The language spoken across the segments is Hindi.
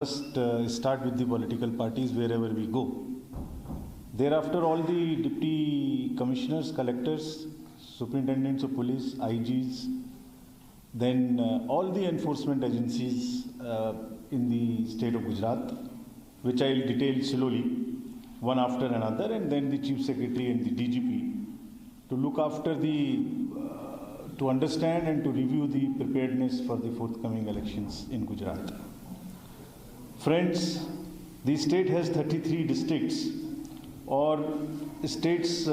First, start with the political parties wherever we go. Thereafter, all the deputy commissioners, collectors, superintendents of police, IGs, then all the enforcement agencies in the state of Gujarat, which I will detail slowly, one after another, and then the Chief Secretary and the DGP to look after to understand and to review the preparedness for the forthcoming elections in Gujarat. Friends, the state has 33 districts, or state's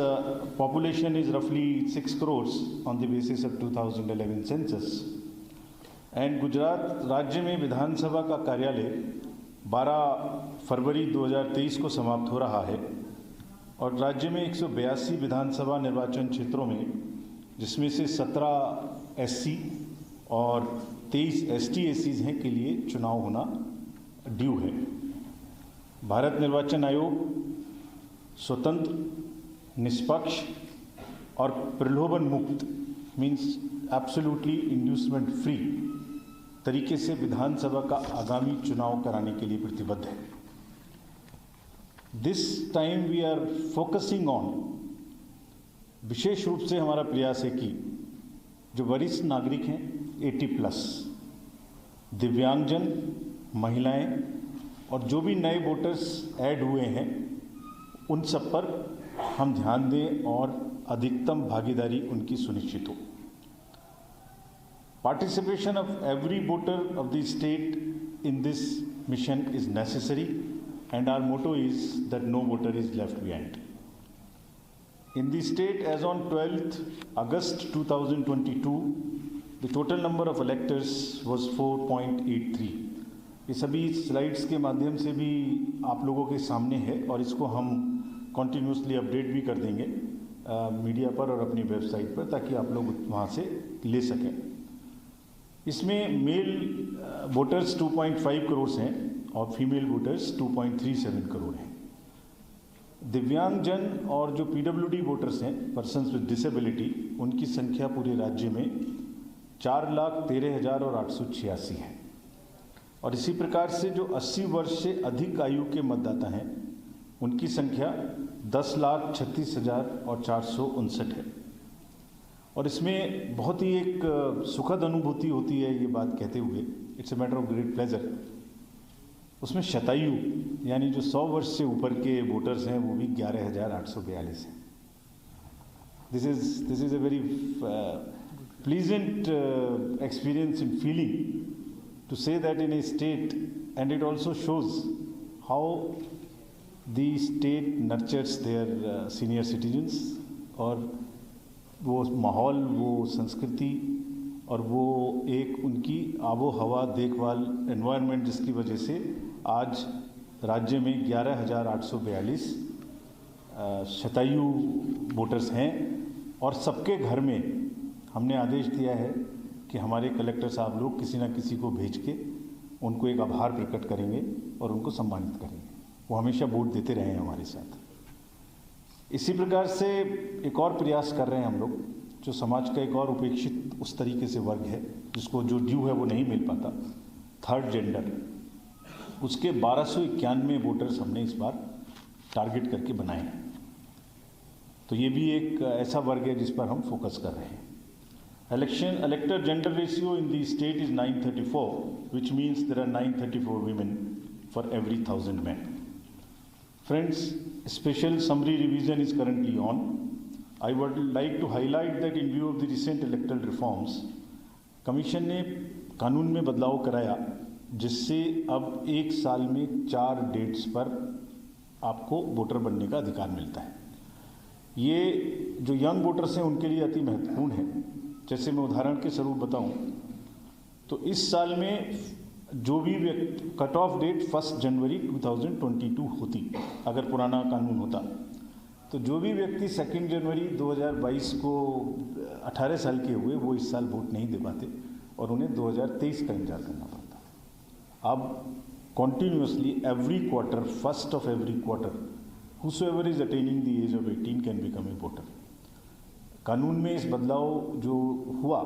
population is roughly 6 crores on the basis of 2011 census. And Gujarat राज्य में विधानसभा का कार्यालय 12 फरवरी 2023 को समाप्त हो रहा है और राज्य में 182 विधानसभा निर्वाचन क्षेत्रों में, जिसमें से 17 SC और 23 ST SCs हैं, के लिए चुनाव होना ड्यू है। भारत निर्वाचन आयोग स्वतंत्र, निष्पक्ष और प्रलोभन मुक्त मीन्स एब्सोल्युटली इंड्यूसमेंट फ्री तरीके से विधानसभा का आगामी चुनाव कराने के लिए प्रतिबद्ध है। This time we are focusing on, विशेष रूप से हमारा प्रयास है कि जो वरिष्ठ नागरिक हैं 80+, दिव्यांगजन, महिलाएं और जो भी नए वोटर्स ऐड हुए हैं उन सब पर हम ध्यान दें और अधिकतम भागीदारी उनकी सुनिश्चित हो। Participation of every voter of the state in this mission is necessary, and our motto is that no voter is left behind. In the state, as on 12th August 2022, the total number of electors was 4.83. ये सभी स्लाइड्स के माध्यम से भी आप लोगों के सामने है और इसको हम कॉन्टिन्यूसली अपडेट भी कर देंगे मीडिया पर और अपनी वेबसाइट पर, ताकि आप लोग वहाँ से ले सकें। इसमें मेल वोटर्स 2.5 करोड़ हैं और फीमेल वोटर्स 2.37 करोड़ हैं। दिव्यांगजन और जो PWD वोटर्स हैं, पर्सन्स विद डिसेबिलिटी, उनकी संख्या पूरे राज्य में 4,13,886 है। और इसी प्रकार से जो 80 वर्ष से अधिक आयु के मतदाता हैं उनकी संख्या 10,36,459 है। और इसमें बहुत ही एक सुखद अनुभूति होती है ये बात कहते हुए, it's a matter of great pleasure. उसमें शतायु यानी जो 100 वर्ष से ऊपर के वोटर्स हैं वो भी 11,842 हैं। This is a very pleasant experience in feeling to say that in a state, and it also shows how the state nurtures their senior citizens, और वो माहौल, वो संस्कृति और वो एक उनकी आबो हवा देखभाल एनवायरनमेंट, जिसकी वजह से आज राज्य में 11,842 शतायु वोटर्स हैं। और सबके घर में हमने आदेश दिया है कि हमारे कलेक्टर साहब लोग किसी न किसी को भेज के उनको एक आभार प्रकट करेंगे और उनको सम्मानित करेंगे। वो हमेशा वोट देते रहे हैं हमारे साथ। इसी प्रकार से एक और प्रयास कर रहे हैं हम लोग, जो समाज का एक और उपेक्षित उस तरीके से वर्ग है जिसको जो ड्यू है वो नहीं मिल पाता, थर्ड जेंडर, उसके 1291 वोटर्स हमने इस बार टारगेट करके बनाए हैं। तो ये भी एक ऐसा वर्ग है जिस पर हम फोकस कर रहे हैं। Elector gender ratio in the state is 934, which means there are 934 women for every 1,000 men. Friends, special summary revision is currently on. I would like to highlight that in view of the recent electoral reforms, Commission ने कानून में बदलाव कराया, जिससे अब एक साल में 4 डेट्स पर आपको वोटर बनने का अधिकार मिलता है। ये जो यंग वोटर्स हैं उनके लिए अति महत्वपूर्ण है। जैसे मैं उदाहरण के स्वरूप बताऊं तो इस साल में जो भी व्यक्ति, कट ऑफ डेट 1 जनवरी 2022 होती अगर पुराना कानून होता, तो जो भी व्यक्ति 2 जनवरी 2022 को 18 साल के हुए वो इस साल वोट नहीं दे पाते और उन्हें 2023 का इंतजार करना पड़ता। अब continuously every quarter, 1st of every quarter, whosoever is attaining the age of 18 can become a voter. कानून में इस बदलाव जो हुआ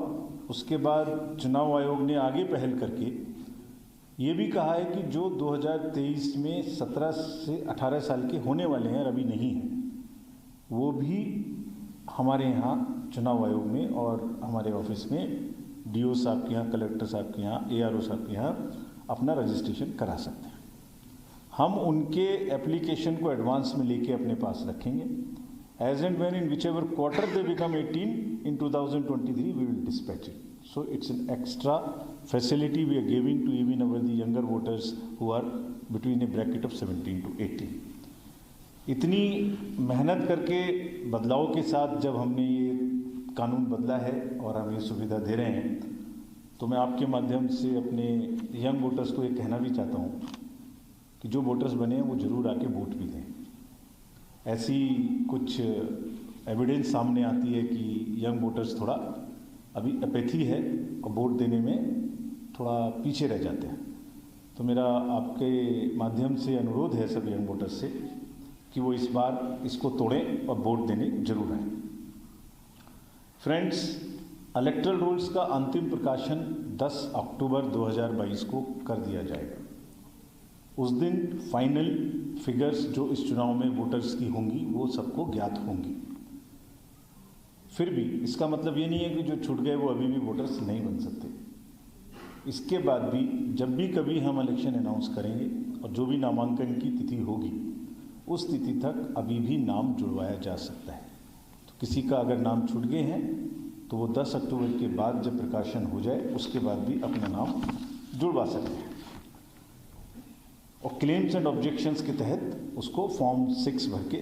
उसके बाद चुनाव आयोग ने आगे पहल करके ये भी कहा है कि जो 2023 में 17 से 18 साल के होने वाले हैं और अभी नहीं हैं, वो भी हमारे यहाँ चुनाव आयोग में और हमारे ऑफिस में डीओ साहब के यहाँ, कलेक्टर साहब के यहाँ, एआरओ साहब के यहाँ अपना रजिस्ट्रेशन करा सकते हैं। हम उनके एप्लीकेशन को एडवांस में लेके अपने पास रखेंगे। As and when in whichever quarter they become 18 in 2023 we will dispatch it. So it's an extra facility we are giving to even our the younger voters who are between a bracket of 17 to 18. इतनी मेहनत करके बदलाव के साथ जब हमने ये कानून बदला है और हम ये सुविधा दे रहे हैं, तो मैं आपके माध्यम से अपने यंग वोटर्स को ये कहना भी चाहता हूँ कि जो वोटर्स बने हैं वो ज़रूर आके वोट भी दें। ऐसी कुछ एविडेंस सामने आती है कि यंग वोटर्स थोड़ा अभी अपैथी है और वोट देने में थोड़ा पीछे रह जाते हैं। तो मेरा आपके माध्यम से अनुरोध है सब यंग वोटर्स से कि वो इस बार इसको तोड़ें और वोट देने जरूर आएँ। फ्रेंड्स, इलेक्टरल रोल्स का अंतिम प्रकाशन 10 अक्टूबर 2022 को कर दिया जाएगा। उस दिन फाइनल फिगर्स जो इस चुनाव में वोटर्स की होंगी वो सबको ज्ञात होंगी। फिर भी इसका मतलब ये नहीं है कि जो छूट गए वो अभी भी वोटर्स नहीं बन सकते। इसके बाद भी जब भी कभी हम इलेक्शन अनाउंस करेंगे और जो भी नामांकन की तिथि होगी उस तिथि तक अभी भी नाम जुड़वाया जा सकता है। तो किसी का अगर नाम छूट गए हैं तो वो 10 अक्टूबर के बाद जब प्रकाशन हो जाए उसके बाद भी अपना नाम जुड़वा सकते हैं और क्लेम्स एंड ऑब्जेक्शंस के तहत उसको फॉर्म 6 भर के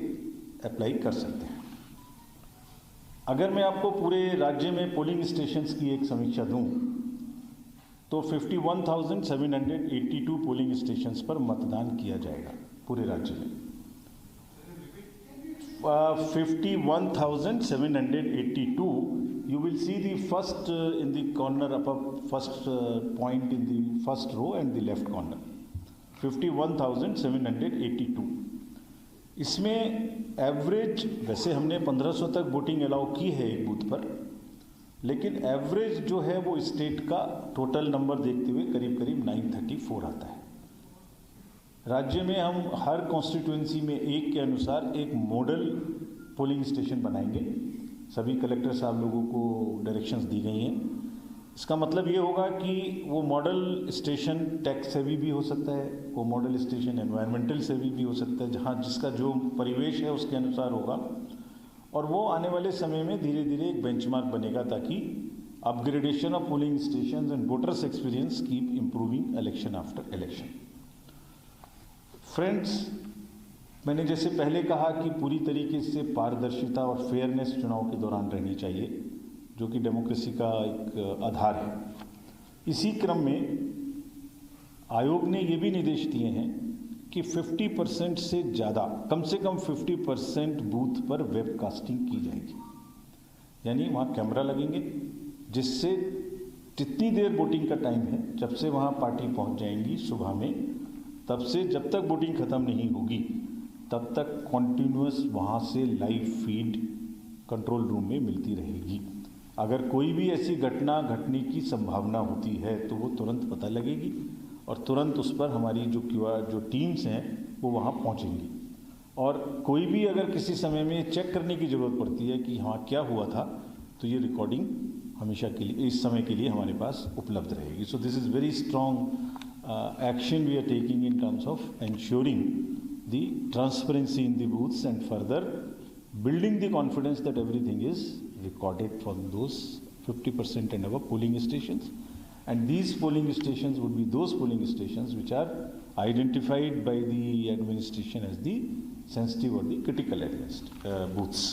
अप्लाई कर सकते हैं। अगर मैं आपको पूरे राज्य में पोलिंग स्टेशंस की एक समीक्षा दूं तो 51,782 पोलिंग स्टेशंस पर मतदान किया जाएगा पूरे राज्य में। 51,782 you will see the first in the corner upper first point in the first row and the left corner 51,782। इसमें एवरेज वैसे हमने 1500 तक वोटिंग अलाउ की है एक बूथ पर, लेकिन एवरेज जो है वो स्टेट का टोटल नंबर देखते हुए करीब करीब 934 आता है। राज्य में हम हर कॉन्स्टिट्यूएंसी में एक के अनुसार एक मॉडल पोलिंग स्टेशन बनाएंगे। सभी कलेक्टर साहब लोगों को डायरेक्शंस दी गई हैं। इसका मतलब ये होगा कि वो मॉडल स्टेशन टैक्स सेवी भी हो सकता है, वो मॉडल स्टेशन एनवायरमेंटल सेवी भी हो सकता है, जहाँ जिसका जो परिवेश है उसके अनुसार होगा। और वो आने वाले समय में धीरे धीरे एक बेंचमार्क बनेगा ताकि upgradation of polling stations and voters experience keep improving election after election. Friends, मैंने जैसे पहले कहा कि पूरी तरीके से पारदर्शिता और फेयरनेस चुनाव के दौरान रहनी चाहिए, जो कि डेमोक्रेसी का एक आधार है। इसी क्रम में आयोग ने ये भी निर्देश दिए हैं कि 50% से ज़्यादा, कम से कम 50% बूथ पर वेबकास्टिंग की जाएगी। यानी वहाँ कैमरा लगेंगे जिससे जितनी देर वोटिंग का टाइम है, जब से वहाँ पार्टी पहुँच जाएंगी सुबह में, तब से जब तक वोटिंग ख़त्म नहीं होगी तब तक कॉन्टिन्यूअस वहाँ से लाइव फीड कंट्रोल रूम में मिलती रहेगी। अगर कोई भी ऐसी घटना घटने की संभावना होती है तो वो तुरंत पता लगेगी और तुरंत उस पर हमारी जो टीम्स हैं वो वहाँ पहुँचेंगी। और कोई भी अगर किसी समय में चेक करने की ज़रूरत पड़ती है कि हाँ क्या हुआ था, तो ये रिकॉर्डिंग हमेशा के लिए, इस समय के लिए हमारे पास उपलब्ध रहेगी। So this is very strong action we are taking in terms of ensuring the transparency in the booths and further building the confidence that everything is recorded from those 50% and above polling stations. And these polling stations would be those polling stations which are identified by the administration as the sensitive or the critical booths.